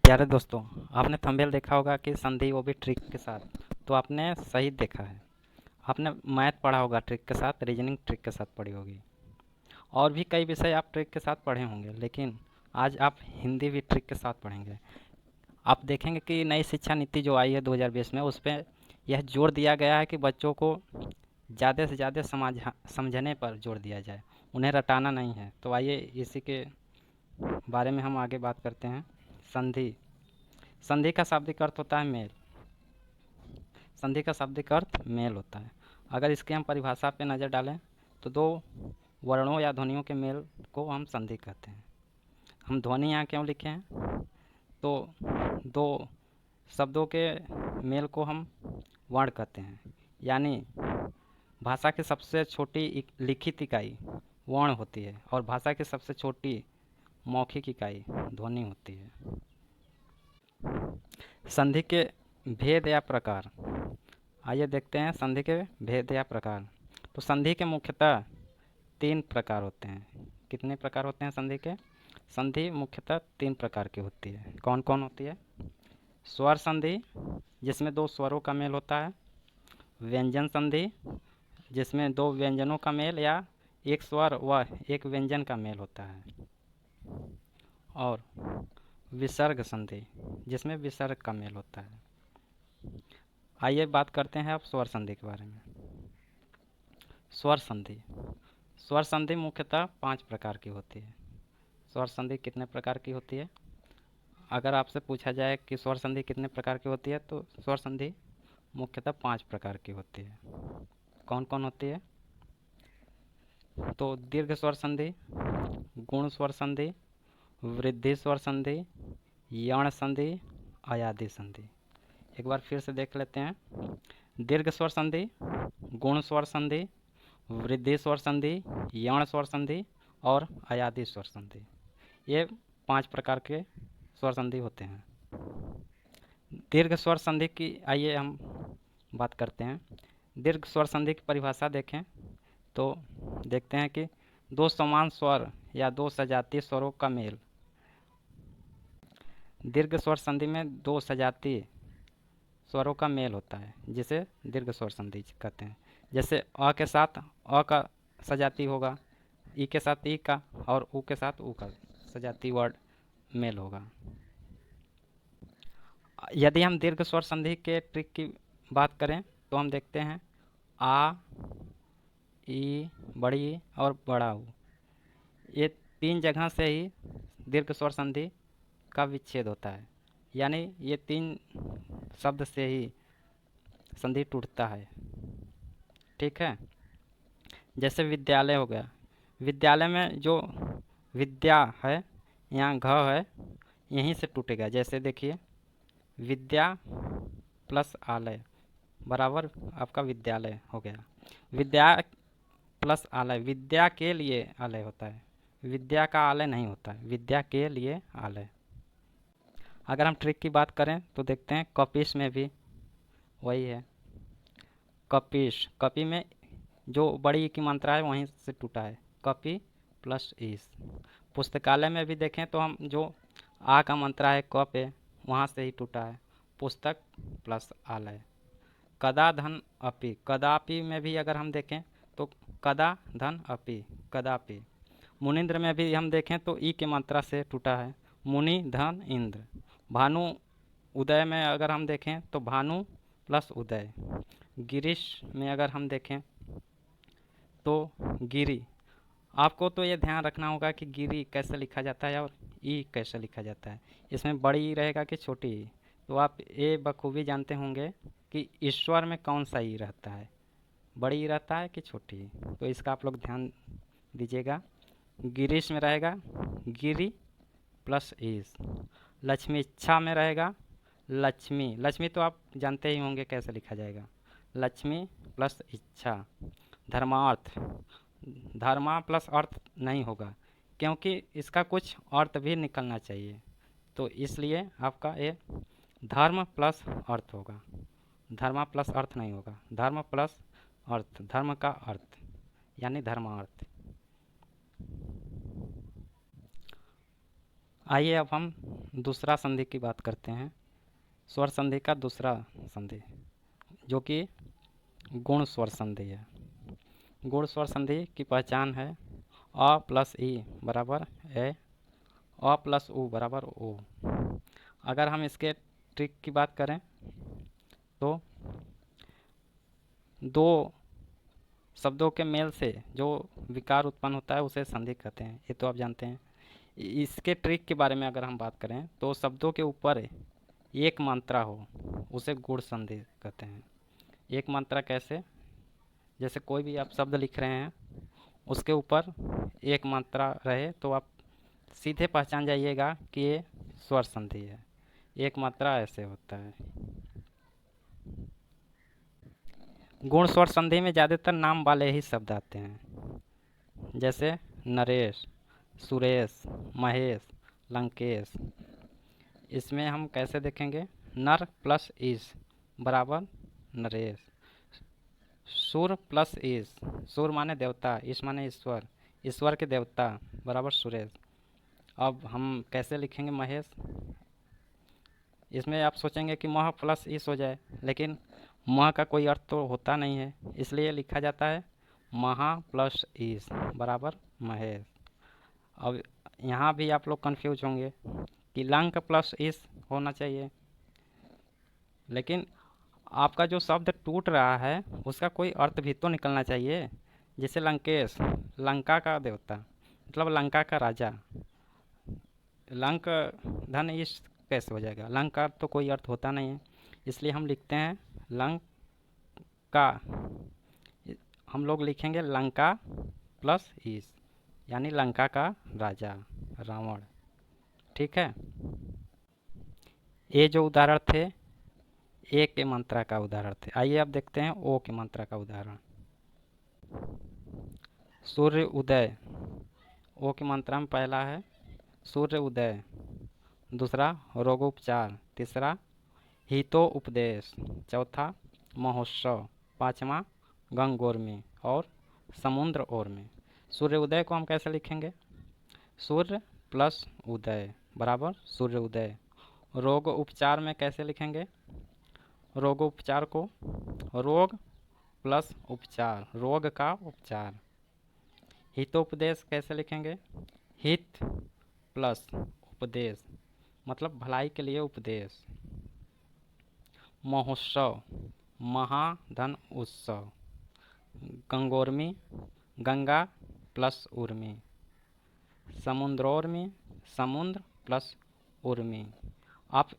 प्यारे दोस्तों, आपने थंबनेल देखा होगा कि संधि वो भी ट्रिक के साथ। तो आपने सही देखा है। आपने मैथ पढ़ा होगा ट्रिक के साथ, रीजनिंग ट्रिक के साथ पढ़ी होगी, और भी कई विषय आप ट्रिक के साथ पढ़े होंगे, लेकिन आज आप हिंदी भी ट्रिक के साथ पढ़ेंगे। आप देखेंगे कि नई शिक्षा नीति जो आई है 2020 में, उस पर यह जोर दिया गया है कि बच्चों को ज़्यादा से ज़्यादा समझने पर जोर दिया जाए, उन्हें रटाना नहीं है। तो आइए इसी के बारे में हम आगे बात करते हैं। संधि। संधि का शाब्दिक अर्थ होता है मेल। संधि का शाब्दिक अर्थ मेल होता है। अगर इसके हम परिभाषा पे नज़र डालें तो दो वर्णों या ध्वनियों के मेल को हम संधि कहते हैं। हम ध्वनि यहाँ क्यों लिखे हैं? तो दो शब्दों के मेल को हम वर्ण कहते हैं। यानी भाषा की सबसे छोटी लिखित इकाई वर्ण होती है और भाषा की सबसे छोटी मौखिक इकाई ध्वनि होती है। संधि के भेद या प्रकार। आइए देखते हैं संधि के भेद या प्रकार। तो संधि के मुख्यतः तीन प्रकार होते हैं। कितने प्रकार होते हैं संधि के? संधि मुख्यतः तीन प्रकार की होती है। कौन कौन होती है? स्वर संधि, जिसमें दो स्वरों का मेल होता है। व्यंजन संधि, जिसमें दो व्यंजनों का मेल या एक स्वर व एक व्यंजन का मेल होता है। और विसर्ग संधि, जिसमें विसर्ग का मेल होता है। आइए बात करते हैं अब स्वर संधि के बारे में। स्वर संधि। स्वर संधि मुख्यतः पांच प्रकार की होती है। स्वर संधि कितने प्रकार की होती है? अगर आपसे पूछा जाए कि स्वर संधि कितने प्रकार की होती है, तो स्वर संधि मुख्यतः पांच प्रकार की होती है। कौन कौन होती है? तो दीर्घ स्वर संधि, गुण स्वर संधि, वृद्धि स्वर संधि, यण संधि, अयादि संधि। एक बार फिर से देख लेते हैं। दीर्घ स्वर संधि, गुण स्वर संधि, वृद्धि स्वर संधि, यण स्वर संधि और अयादि स्वर संधि। ये पांच प्रकार के स्वर संधि होते हैं। दीर्घ स्वर संधि की आइए हम बात करते हैं। दीर्घ स्वर संधि की परिभाषा देखें तो देखते हैं कि दो समान स्वर या दो सजातीय स्वरों का मेल। दीर्घ स्वर संधि में दो सजातीय स्वरों का मेल होता है, जिसे दीर्घ स्वर संधि कहते हैं। जैसे अ के साथ अ का सजाती होगा, ई के साथ ई का, और ऊ के साथ ऊ का सजाती वर्ड मेल होगा। यदि हम दीर्घ स्वर संधि के ट्रिक की बात करें तो हम देखते हैं आ, ई, बड़ी ई और बड़ा ऊ, ये तीन जगह से ही दीर्घ स्वर संधि का विच्छेद होता है। यानी ये तीन शब्द से ही संधि टूटता है। ठीक है। जैसे विद्यालय हो गया। विद्यालय में जो विद्या है, यहाँ घ है, यहीं से टूटेगा। जैसे देखिए, विद्या प्लस आलय बराबर आपका विद्यालय हो गया। विद्या प्लस आलय, विद्या के लिए आलय होता है, विद्या का आलय नहीं होता है, विद्या के लिए आलय। अगर हम ट्रिक की बात करें तो देखते हैं कपिश में भी वही है। कपिश, कपि में जो बड़ी की मात्रा है वहीं से टूटा है, कपि प्लस ईस। पुस्तकालय में भी देखें तो हम जो आ का मात्रा है क पे, वहाँ से ही टूटा है, पुस्तक प्लस आलय। कदा धन अपि, कदापि में भी अगर हम देखें तो कदा धन अपि, कदापि। मुनिंद्र में भी हम देखें तो ई की मात्रा से टूटा है, मुनि धन इंद्र। भानु उदय में अगर हम देखें तो भानु प्लस उदय। गिरीश में अगर हम देखें तो गिरी। आपको तो ये ध्यान रखना होगा कि गिरी कैसे लिखा जाता है और ई कैसे लिखा जाता है। इसमें बड़ी ई रहेगा कि छोटी ई। तो आप ये बखूबी जानते होंगे कि ईश्वर में कौन सा ई रहता है, बड़ी ई रहता है कि छोटी ई। तो इसका आप लोग ध्यान दीजिएगा। गिरीश में रहेगा गिरी प्लस ईस। लक्ष्मी इच्छा में रहेगा लक्ष्मी, लक्ष्मी तो आप जानते ही होंगे कैसे लिखा जाएगा, लक्ष्मी प्लस इच्छा। धर्मार्थ, धर्मा प्लस अर्थ नहीं होगा, क्योंकि इसका कुछ अर्थ भी निकलना चाहिए। तो इसलिए आपका ये धर्म प्लस अर्थ होगा, धर्मा प्लस अर्थ नहीं होगा, धर्म प्लस अर्थ, धर्म का अर्थ यानी धर्मार्थ। आइए अब हम दूसरा संधि की बात करते हैं। स्वर संधि का दूसरा संधि जो कि गुण स्वर संधि है। गुण स्वर संधि की पहचान है अ प्लस ई बराबर ए, अ प्लस उ बराबर ओ। अगर हम इसके ट्रिक की बात करें तो दो शब्दों के मेल से जो विकार उत्पन्न होता है उसे संधि कहते हैं, ये तो आप जानते हैं। इसके ट्रिक के बारे में अगर हम बात करें तो शब्दों के ऊपर एक मात्रा हो उसे गुण संधि कहते हैं। एक मात्रा कैसे? जैसे कोई भी आप शब्द लिख रहे हैं उसके ऊपर एक मात्रा रहे तो आप सीधे पहचान जाइएगा कि ये स्वर संधि है। एक मात्रा ऐसे होता है। गुण स्वर संधि में ज़्यादातर नाम वाले ही शब्द आते हैं, जैसे नरेश, सुरेश, महेश, लंकेश। इसमें हम कैसे देखेंगे? नर प्लस ईश बराबर नरेश, सुर प्लस ईश, सुर माने देवता, ईश माने ईश्वर, ईश्वर के देवता बराबर सुरेश। अब हम कैसे लिखेंगे महेश? इसमें आप सोचेंगे कि मह प्लस ईश हो जाए, लेकिन मह का कोई अर्थ तो होता नहीं है, इसलिए लिखा जाता है महा प्लस ईश बराबर महेश। अब यहाँ भी आप लोग कंफ्यूज होंगे कि लंक प्लस ईश होना चाहिए, लेकिन आपका जो शब्द टूट रहा है उसका कोई अर्थ भी तो निकलना चाहिए। जैसे लंकेश, लंका का देवता मतलब लंका का राजा, लंक धन ईश कैसे हो जाएगा? लंक का तो कोई अर्थ होता नहीं है, इसलिए हम लिखते हैं लंका। हम लोग लिखेंगे लंका प्लस ईश यानी लंका का राजा रावण। ठीक है। ये जो उदाहरण थे ए के मात्रा का उदाहरण थे। आइए अब देखते हैं ओ की मात्रा का उदाहरण। सूर्य उदय, ओ की मात्रा में पहला है सूर्य उदय, दूसरा रोगोपचार, तीसरा हितो उपदेश, चौथा महोत्सव, पांचवा गंगोर में और समुद्र ओर में। सूर्य उदय को हम कैसे लिखेंगे? सूर्य प्लस उदय बराबर सूर्य उदय। रोग उपचार में कैसे लिखेंगे? रोगोपचार को रोग प्लस उपचार, रोग का उपचार। हितोपदेश कैसे लिखेंगे? हित प्लस उपदेश मतलब भलाई के लिए उपदेश। महोत्सव, महाधन उत्सव। गंगोर्मी, गंगा प्लस उर्मी। समुद्रोर्मी, समुद्र प्लस उर्मी। आप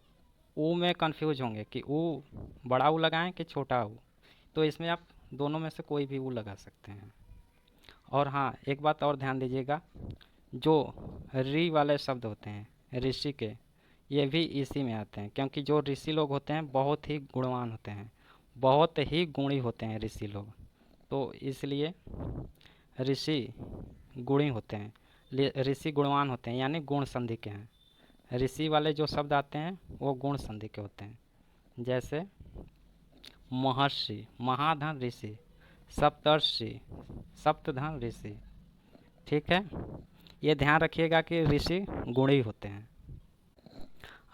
ऊ में कंफ्यूज होंगे कि ऊ बड़ा ऊ लगाएं कि छोटा ऊ, तो इसमें आप दोनों में से कोई भी ऊ लगा सकते हैं। और हाँ, एक बात और ध्यान दीजिएगा, जो री वाले शब्द होते हैं ऋषि के, ये भी इसी में आते हैं, क्योंकि जो ऋषि लोग होते हैं बहुत ही गुणवान होते हैं, बहुत ही गुणी होते हैं ऋषि लोग, तो इसलिए ऋषि गुणी होते हैं, ऋषि गुणवान होते हैं यानी गुण संधि के हैं। ऋषि वाले जो शब्द आते हैं वो गुण संधि के होते हैं। जैसे महर्षि, महाधन ऋषि, सप्तर्षि, सप्तधन ऋषि। ठीक है, ये ध्यान रखिएगा कि ऋषि गुणी होते हैं।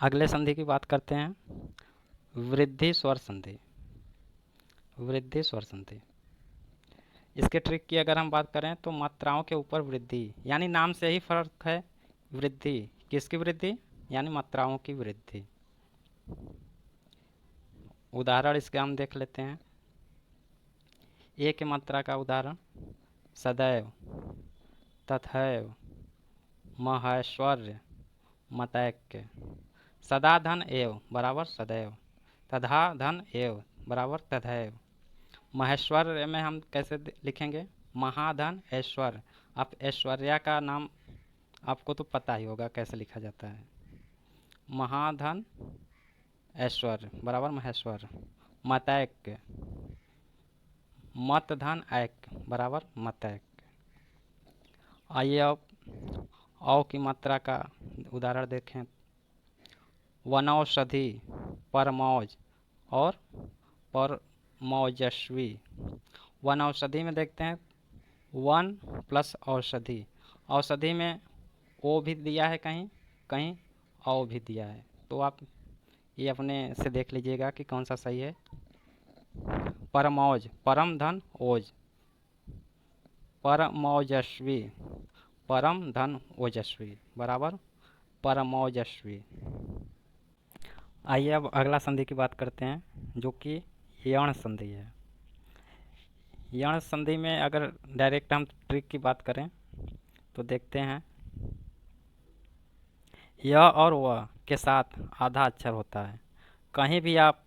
अगले संधि की बात करते हैं, वृद्धि स्वर संधि। वृद्धि स्वर संधि, इसके ट्रिक की अगर हम बात करें तो मात्राओं के ऊपर वृद्धि, यानी नाम से ही फर्क है। वृद्धि किसकी वृद्धि? यानी मात्राओं की वृद्धि। उदाहरण इसके हम देख लेते हैं। ए की मात्रा का उदाहरण सदैव, तथैव, महेश्वर्य, मतैक्य। सदा धन एव बराबर सदैव, तथा धन एव बराबर तथैव। महेश्वर्य में हम कैसे लिखेंगे? महाधन ऐश्वर्य। आप ऐश्वर्या का नाम आपको तो पता ही होगा कैसे लिखा जाता है। महाधन ऐश्वर्य बराबर महेश्वर। मतैक्य, मत धन ऐक्य बराबर मतैक्य। आइए अब औ की मात्रा का उदाहरण देखें। वनौषधि, परमौज और परमौजस्वी। वनौषधि में देखते हैं वन प्लस औषधि, औषधि में ओ भी दिया है कहीं, कहीं औ भी दिया है, तो आप ये अपने से देख लीजिएगा कि कौन सा सही है। परमौज, परम धन ओज, परमौजस्वी, परम धन ओजस्वी बराबर परमौजस्वी। आइए अब अगला संधि की बात करते हैं, जो कि यण संधि है। यण संधि में अगर डायरेक्ट हम ट्रिक की बात करें तो देखते हैं, य और व के साथ आधा अक्षर होता है। कहीं भी आप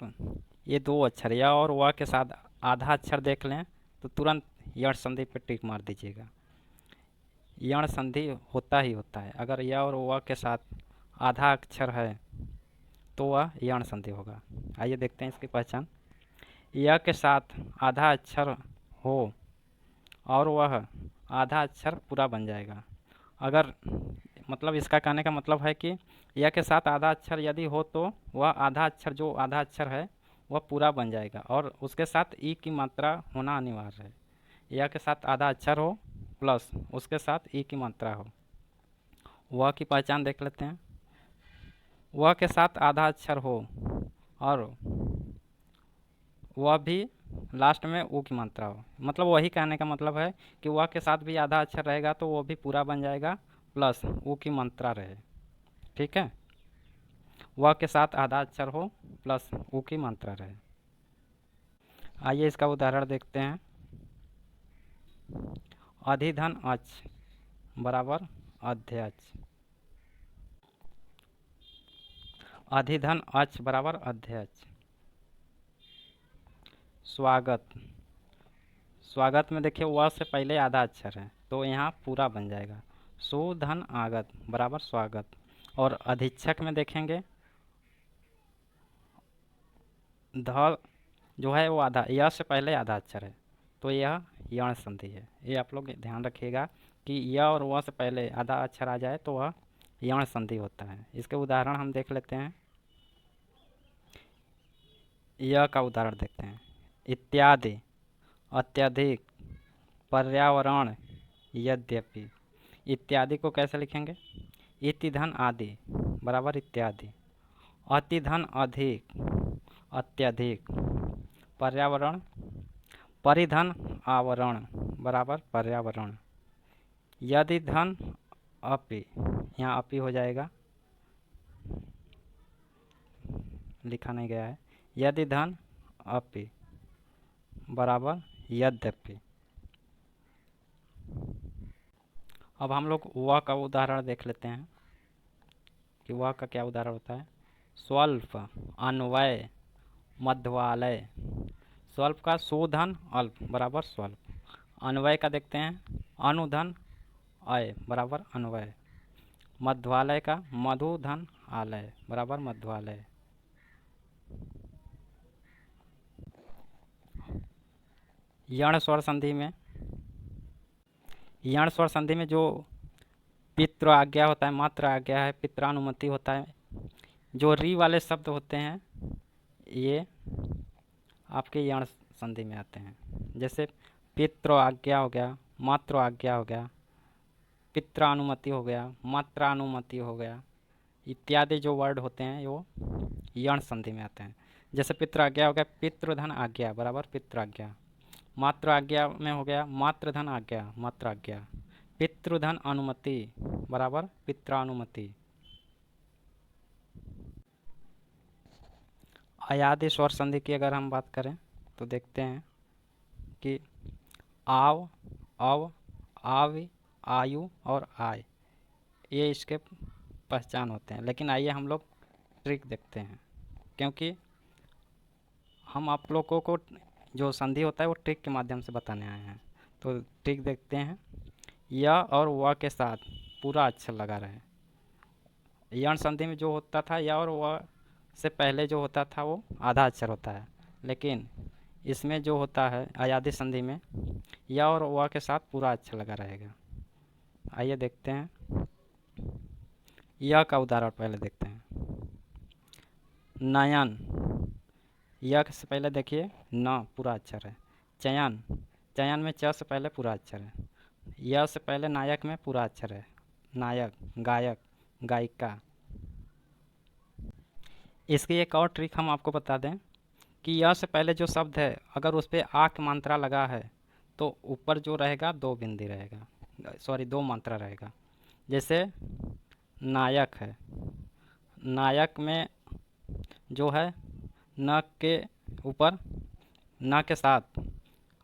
ये दो अक्षर य और व के साथ आधा अक्षर देख लें तो तुरंत यण संधि पर टिक मार दीजिएगा। यण संधि होता ही होता है। अगर य और व के साथ आधा अक्षर है तो वह यण संधि होगा। आइए देखते हैं इसकी पहचान। य के साथ आधा अक्षर हो और वह आधा अक्षर पूरा बन जाएगा। अगर मतलब इसका कहने का मतलब है कि य के साथ आधा अक्षर यदि हो तो वह आधा अक्षर, जो आधा अक्षर है वह पूरा बन जाएगा और उसके साथ ई की मात्रा होना अनिवार्य है। य के साथ आधा अक्षर हो प्लस उसके साथ ई की मात्रा हो। वह की पहचान देख लेते हैं। वह के साथ आधा अक्षर हो और वह भी लास्ट में ऊ की मात्रा हो, मतलब वही कहने का मतलब है कि वह के साथ भी आधा अक्षर रहेगा तो वो भी पूरा बन जाएगा प्लस ऊ की मात्रा रहे। ठीक है, वह के साथ आधा अक्षर हो प्लस ऊ की मात्रा रहे। आइए इसका उदाहरण देखते हैं। अधिधन अच बराबर अध्यक्ष, अधिधन अच बराबर अध्यक्ष। स्वागत, स्वागत में देखिए वह से पहले आधा अक्षर है तो यहाँ पूरा बन जाएगा। सुधन आगत बराबर स्वागत। और अधीक्षक में देखेंगे ध जो है वो आधा, यह से पहले आधा अक्षर है तो यह यण संधि है। ये आप लोग ध्यान रखिएगा कि यह और वह से पहले आधा अक्षर आ जाए तो वह यण संधि होता है। इसके उदाहरण हम देख लेते हैं। यह का उदाहरण देखते हैं। इत्यादि, अत्यधिक, पर्यावरण, यद्यपि। इत्यादि को कैसे लिखेंगे? इति धन आदि बराबर इत्यादि। अति धन अधिक, अत्यधिक। पर्यावरण, परिधन आवरण बराबर पर्यावरण। यदि धन अपि, यहाँ अपि हो जाएगा, लिखा नहीं गया है। यदि धन अपि बराबर यद्यपि। अब हम लोग वह का उदाहरण देख लेते हैं कि वह का क्या उदाहरण होता है। स्वल्प, अन्वय, मध्वालय। स्वल्प का सुधन अल्प बराबर स्वल्प। अन्वय का देखते हैं, अनुधन अय बराबर अन्वय। मध्वालय का मधुधन आलय बराबर मध्वालय। यण स्वर संधि में, यण स्वर संधि में जो पितृ आज्ञा होता है, मात्र आज्ञा है, पित्रानुमति होता है, जो री वाले शब्द होते हैं ये आपके यण संधि में आते हैं। जैसे पितृ आज्ञा हो गया, मात्र आज्ञा हो गया, पित्रानुमति हो गया, मात्रानुमति हो गया, इत्यादि जो वर्ड होते हैं वो यण संधि में आते हैं। जैसे पितृ आज्ञा हो गया पितृधन आज्ञा बराबर पितृआज्ञा। मात्र आज्ञा में हो गया मातृधन आज्ञा मात्र आज्ञा। पितृधन अनुमति बराबर पित्रानुमति। अयादि स्वर संधि की अगर हम बात करें तो देखते हैं कि आव, अव, आवि, आयु और आय, ये इसके पहचान होते हैं। लेकिन आइए हम लोग ट्रिक देखते हैं, क्योंकि हम आप लोगों को जो संधि होता है वो ट्रिक के माध्यम से बताने आए हैं। तो ट्रिक देखते हैं। य और व के साथ पूरा अक्षर लगा रहे। यण संधि में जो होता था य और व से पहले जो होता था वो आधा अक्षर होता है, लेकिन इसमें जो होता है अयादि संधि में य और व के साथ पूरा अक्षर लगा रहेगा। आइए देखते हैं। य का उदाहरण पहले देखते हैं। नयन, य से पहले देखिए न पूरा अक्षर है। चयन, चयन में च से पहले पूरा अक्षर है। य से पहले नायक में पूरा अक्षर है। नायक, गायक, गायिका, इसकी एक और ट्रिक हम आपको बता दें कि य से पहले जो शब्द है अगर उस पर आ की मात्रा लगा है तो ऊपर जो रहेगा दो बिंदी रहेगा, सॉरी दो मात्रा रहेगा। जैसे नायक है, नायक में जो है न के ऊपर न के साथ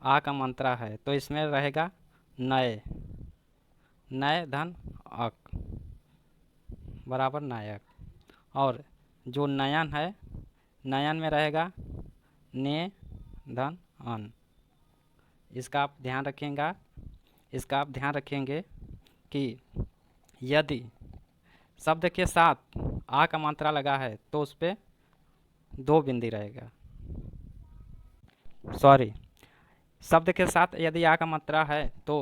आ का मात्रा है तो इसमें रहेगा नए, नए धन अक बराबर नायक। और जो नयन है, नयन में रहेगा ने धन अन। इसका आप ध्यान रखिएगा, इसका आप ध्यान रखेंगे कि यदि शब्द के साथ आ का मात्रा लगा है तो उस पर दो बिंदी रहेगा, सॉरी शब्द के साथ यदि आ का मात्रा है तो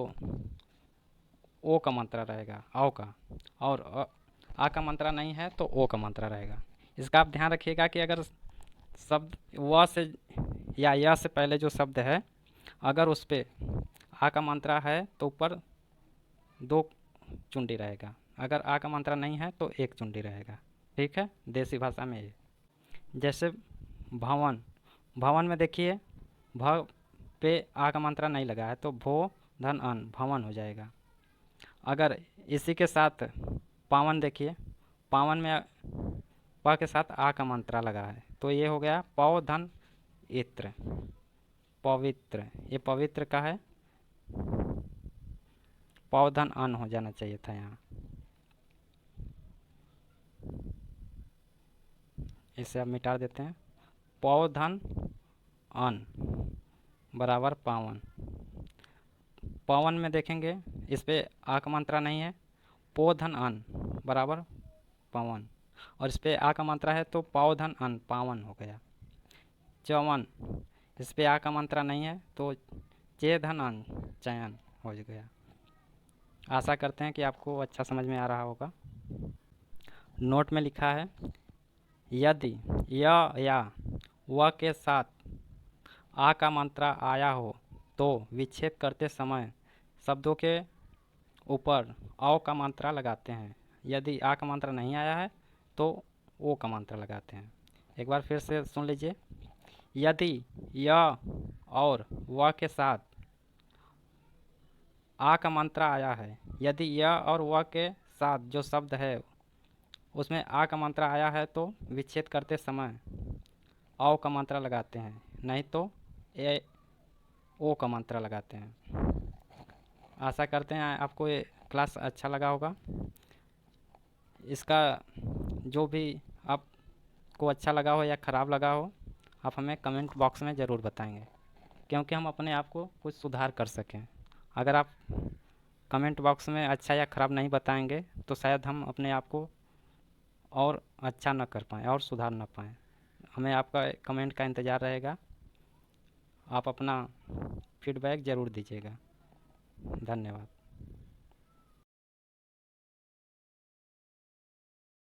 ओ का मात्रा रहेगा, औ का, और आ का मात्रा नहीं है तो ओ का मात्रा रहेगा। इसका आप ध्यान रखिएगा कि अगर शब्द व से या य से पहले जो शब्द है अगर उस पर आ का मात्रा है तो ऊपर दो चुंडी रहेगा, अगर आ का मात्रा नहीं है तो एक चुंडी रहेगा। ठीक है, देसी भाषा में ये। जैसे भवन, भवन में देखिए भ पे आ का मात्रा नहीं लगा है तो भो धन अन भवन हो जाएगा। अगर इसी के साथ पावन देखिए, पावन में प के साथ आ का मात्रा लगा है तो ये हो गया पौ धन इत्र, पवित्र। ये पवित्र का है, पौ धन अन हो जाना चाहिए था यहाँ। इसे अब मिटा देते हैं। पौ धन अन बराबर पावन। पवन में देखेंगे इस पे आ का मात्रा नहीं है, पो धन अन बराबर पवन, और इस पे आ का मात्रा है तो पाव धन अन पावन हो गया। चौवन, इस पे आ का मात्रा नहीं है तो चे धन अन चयन हो गया। आशा करते हैं कि आपको अच्छा समझ में आ रहा होगा। नोट में लिखा है यदि या व के साथ आ का मात्रा आया हो तो विच्छेद करते समय शब्दों के ऊपर औ का मात्रा लगाते हैं। यदि आ का मात्रा नहीं आया है तो ओ का मात्रा लगाते हैं। एक बार फिर से सुन लीजिए। यदि य और व के साथ आ का मात्रा आया है, यदि य और व के साथ जो शब्द है उसमें आ का मात्रा आया है तो विच्छेद करते समय औ का मात्रा लगाते हैं, नहीं तो ए ओ का मात्रा लगाते हैं। आशा करते हैं आपको ये क्लास अच्छा लगा होगा। इसका जो भी आपको अच्छा लगा हो या ख़राब लगा हो आप हमें कमेंट बॉक्स में ज़रूर बताएंगे, क्योंकि हम अपने आप को कुछ सुधार कर सकें। अगर आप कमेंट बॉक्स में अच्छा या ख़राब नहीं बताएंगे तो शायद हम अपने आप को और अच्छा न कर पाएँ और सुधार न पाएँ। हमें आपका कमेंट का इंतज़ार रहेगा। आप अपना फीडबैक ज़रूर दीजिएगा। धन्यवाद।